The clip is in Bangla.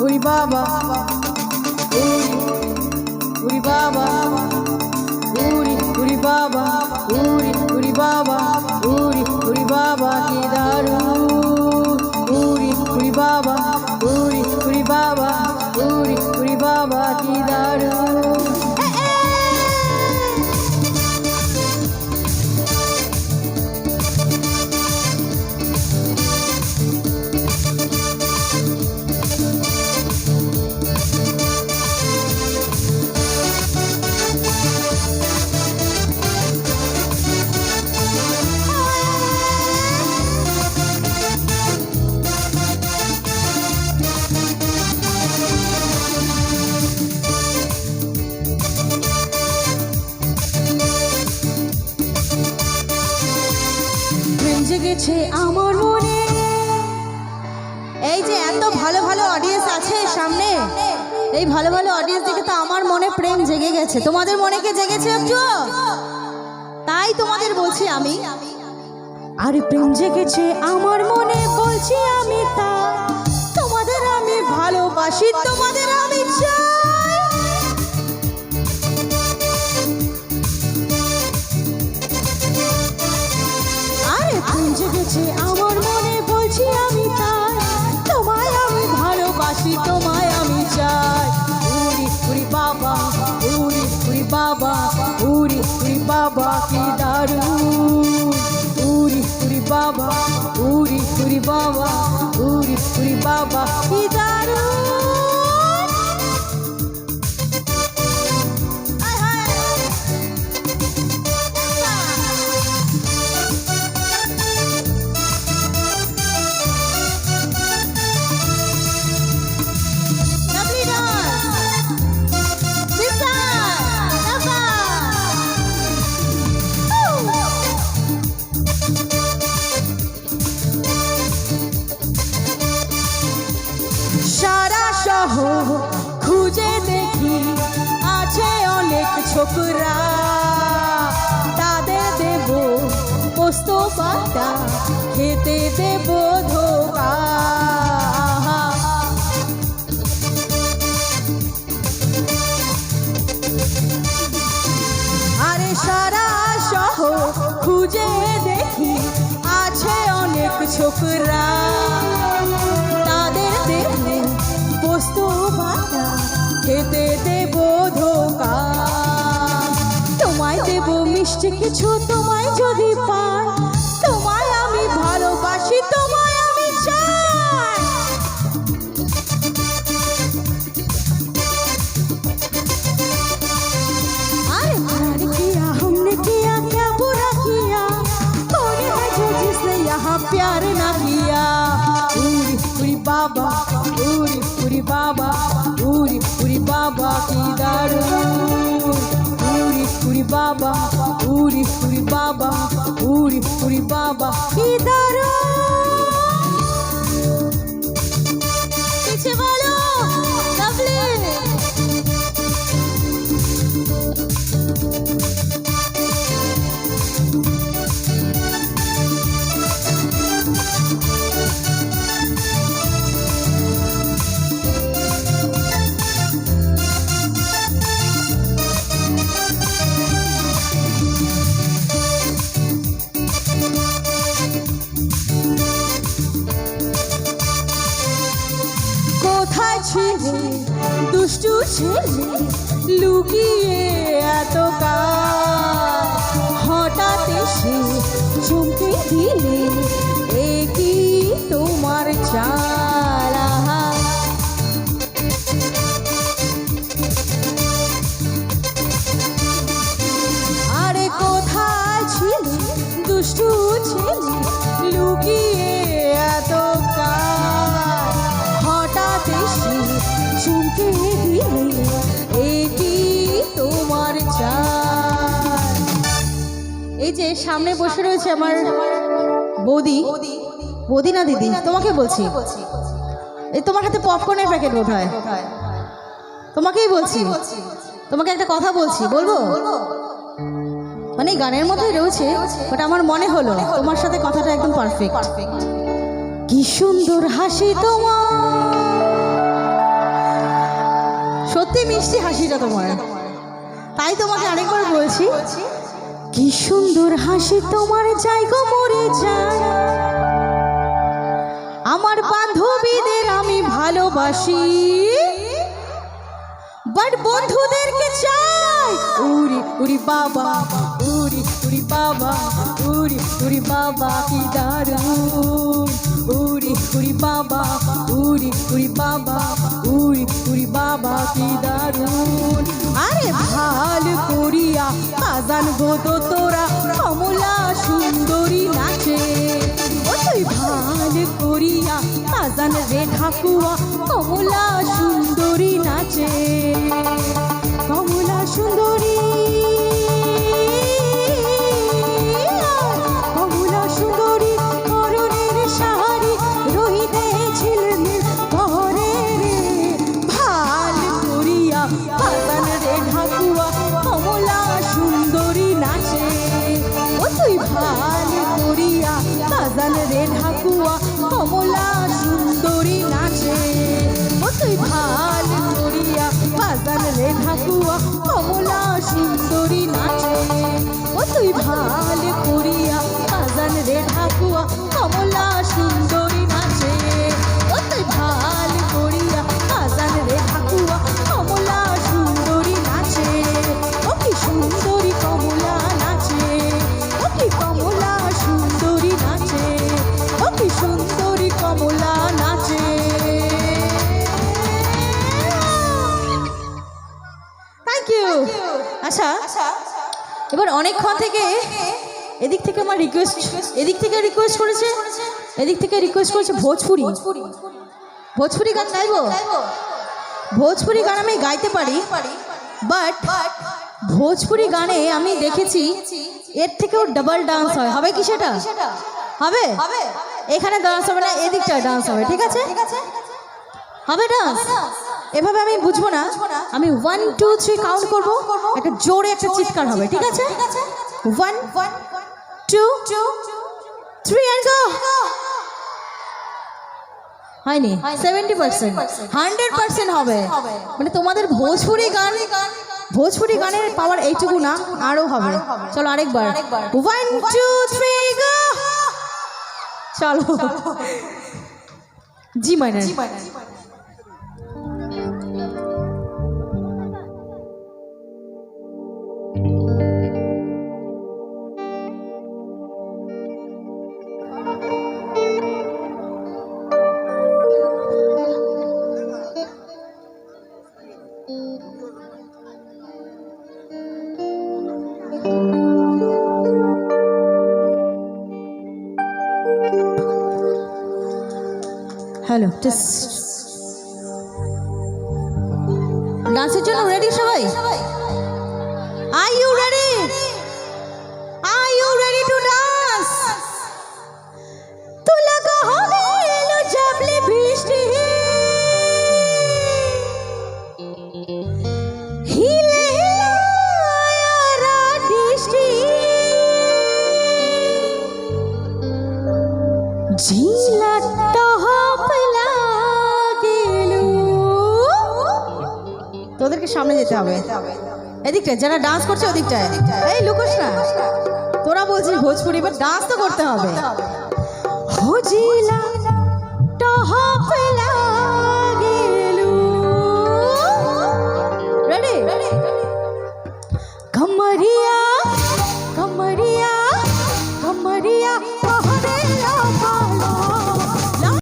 উরি বাবা উরি বাবা উরি বাবা উরি বাবা উরি বাবা কি দারুণ উরি বাবা উরি বাবা উরি বাবা কি দারুণ। জেগেছে আমার মনে। এই যে এত ভালো ভালো অডিয়েন্স আছে সামনে, এই ভালো ভালো অডিয়েন্স দেখে তো আমার মনে প্রেম জেগে গেছে। তোমাদের মনে কি জেগেছে একটু? তাই তোমাদের বলছি আমি, আরে প্রেম জেগেছে আমার মনে, বলছি আমি তা। তোমাদের আমি ভালোবাসি, তোমাদের আমি চাই। প্রেম জেগেছে আমার মনে, বলছি আমি তাই। তোমায় আমি ভালোবাসি, তোমায় আমি চাই। উরি বাবা উরি বাবা উরি বাবা কি দারুণ উরি বাবা উরি বাবা উরি বাবা কি দারুণ। সারা শহর খুঁজে দেখি, আছে অনেক ছোকরা। তাদের দেব পোস্ত পাতা, খেতে দেব ধোকা। আরে সারা শহর খুঁজে দেখি, আছে অনেক ছোকরা। তাদের দেব পোস্ত পাতা, খেতে দেব ধোকা। তোমায় দেব মিষ্টি কিছু, তোমায় যদি পাই। তোমায় আমি ভালোবাসি, তোমায় আমি চাই। अरे प्यार किया हमने किया, क्या बुरा किया। कौन है जो जिसने यहाँ प्यार ना किया। उरी बाबा उरी बाबा उरी बाबा की दारुण उरी बाबा उरी बाबा उरी बाबा की दारुण। पीछे वालों लवली। কোথায় ছিলে দুষ্টু ছেলে, লুকিয়ে এত কাল। হঠাৎ এসে চমকে দিলে, এ কি তোমার চাল। আরে কোথায় ছিলে দুষ্টু ছেলে, লুকিয়ে এত কাল। হঠাৎ এসে চমকে দিলে, এ কি তোমার চাল। এই যে সামনে বসে রয়েছে আমার বৌদি, বৌদি না দিদি, তোমাকে বলছি। এই তোমার হাতে পপকর্নের প্যাকেট বোধ হয়, তোমাকেই বলছি। তোমাকে একটা কথা বলছি, বলবো? মানে গানের মধ্যেই রয়েছে, বাট আমার মনে হলো তোমার সাথে কথাটা একদম পারফেক্ট। কি সুন্দর হাসি তোমার, সত্যি মিষ্টি হাসিটা তোমার, তাই তোমাকে আরেকবার বলছি, কি সুন্দর হাসি তোমার, জায়গা মরে যায়। আমার বান্ধবীদের আমি ভালোবাসি, বাট বন্ধুদেরকে চাই। উরি উরি বাবা, উরি উরি বাবা, উরি উরি বাবা কি দারুণ। উরি উরি বাবা, উরি উরি বাবা, উরি উরি বাবা কি দারুণ। আরে ভাল করিয়া আজান গো তোরা, কমলা সুন্দরী নাচে। ও তুই ভাল করিয়া আজান রে ঠাকুয়া, কমলা সুন্দরী নাচে। কমলা সুন্দরী, কমলা সুন্দরী, করণের সাহারি রহিতে ছিলেন পরে রে। ভাল করিয়া আজান রে ঠাকুয়া, কমলা সুন্দরী নাচে। ও তুই ভাল করিয়া আজান রে ঠাকুয়া, কমলা সুন্দরী নাচে। ও তুই ভাল করিয়া আজান রে ঠাকুয়া, কমলা সুন্দরী নাচে। ও তুই ভাল করিয়া আজান রে ঠাকুয়া, কমলা সুন্দরী নাচে। ও তুই ভাল করিয়া আজান রে ঠাকুয়া, কমলা সুন্দরী নাচে। ও কি সুন্দরী কমলা নাচে, ও কি কমলা সুন্দরী নাচে, ও কি সুন্দরী কমলা নাচে। Thank you. আচ্ছা, এবার অনেকক্ষণ থেকে এদিক থেকে আমার রিকোয়েস্ট, এদিক থেকে রিকোয়েস্ট করেছে, এদিক থেকে রিকোয়েস্ট করেছে ভোজপুরি। ভোজপুরি গান গাইবো? ভোজপুরি গান আমি গাইতে পারি, বাট ভোজপুরি গানে আমি দেখেছি এর থেকেও ডাবল ডান্স হয়। হবে কি সেটা? হবে? এখানে ডান্স হবে না, এদিকটায় ডান্স হবে, ঠিক আছে? হবে ডান্স? এভাবে আমি বুঝবো না, আমি 1 2 3 কাউন্ট করবো, একটা জোরে একটা চিৎকার হবে, ঠিক আছে? 1 2 3 and go। হয়নি? 70%, 100% হবে। মানে তোমাদের ভোজপুরি গান, ভোজপুরি গানের পাওয়ার এইটুকু না, আরো হবে। চলো আরেকবার, 1 2 3 go। চলো, জি মাইনার। হ্যালো, ডান্সের জন্য রেডি সবাই? Are you ready? Are you ready to dance? তুলা হবে এলো জাবলে বৃষ্টি, হিলে হিলায়া দৃষ্টি, জিলাটা তোদেরকে সামনে যেতে হবে, এদিকটায় যারা ডান্স করছে ওদিকটায়। এই লুকোস না, তোরা বলছিস ভোজপুরি, এবার ডান্স তো করতে হবে। হজিলা টহপলা গেলু, রেডি? কমরিয়া